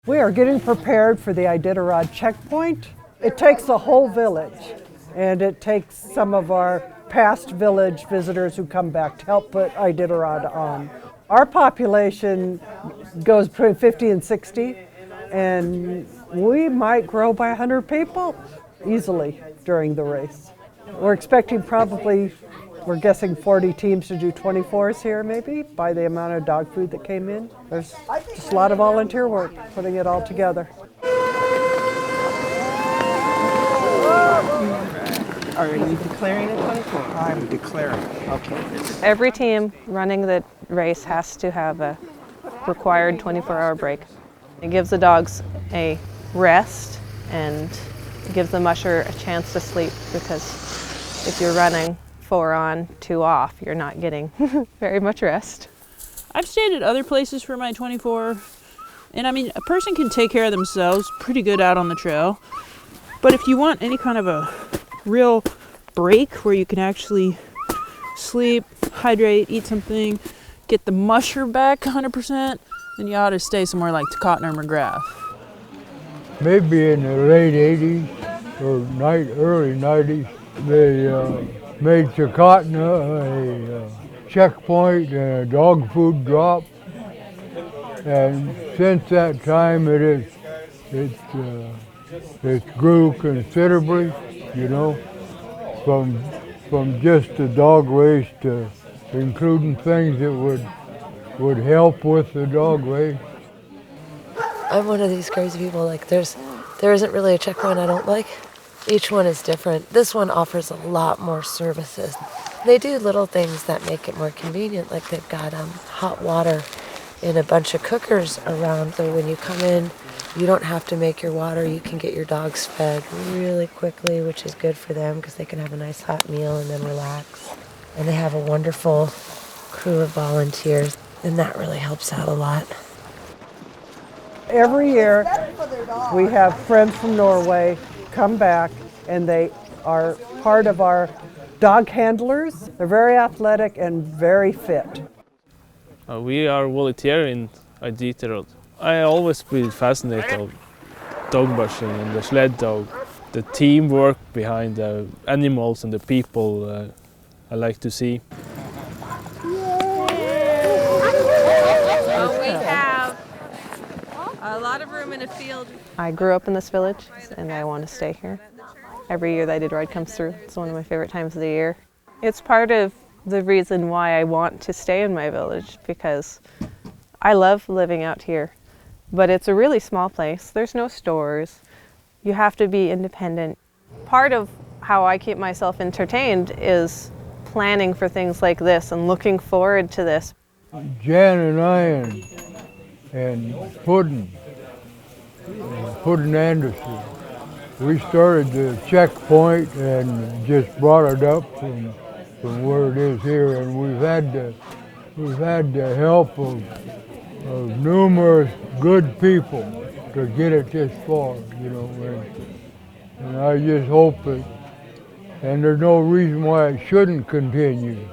We are getting prepared for the Iditarod checkpoint. It takes the whole village, and it takes some of our past village visitors who come back to help put Iditarod on. Our population goes between 50 and 60, and we might grow by 100 people easily during the race. We're expecting we're guessing 40 teams to do 24s here maybe by the amount of dog food that came in. There's just a lot of volunteer work putting it all together. Are you declaring it 24? I'm declaring. Okay. Every team running the race has to have a required 24-hour break. It gives the dogs a rest and gives the musher a chance to sleep, because if you're running 4 on, 2 off, you're not getting very much rest. I've stayed at other places for my 24, and I mean, a person can take care of themselves pretty good out on the trail. But if you want any kind of a real break where you can actually sleep, hydrate, eat something, get the musher back 100%, then you ought to stay somewhere like Takotna or McGrath. Maybe in the late 80s or early 90s, they made Takotna a checkpoint and a dog food drop. And since that time, it grew considerably, you know, from just the dog race to including things that would help with the dog race. I'm one of these crazy people, like there isn't really a checkpoint I don't like. Each one is different. This one offers a lot more services. They do little things that make it more convenient, like they've got hot water in a bunch of cookers around, so when you come in, you don't have to make your water. You can get your dogs fed really quickly, which is good for them because they can have a nice hot meal and then relax. And they have a wonderful crew of volunteers, and that really helps out a lot. Every year, we have friends from Norway come back, and they are part of our dog handlers. They're very athletic and very fit. We are volunteers in Iditarod. I always been fascinated with dog mushing and the sled dog. The teamwork behind the animals and the people I like to see. We have a lot of room in a field. I grew up in this village and I want to stay here. Every year the Iditarod comes through. It's one of my favorite times of the year. It's part of the reason why I want to stay in my village, because I love living out here. But it's a really small place. There's no stores. You have to be independent. Part of how I keep myself entertained is planning for things like this and looking forward to this. Jan and I and Puddin Anderson, we started the checkpoint and just brought it up from where it is here, and we've had the help of numerous good people to get it this far, you know, and I just hope and there's no reason why it shouldn't continue.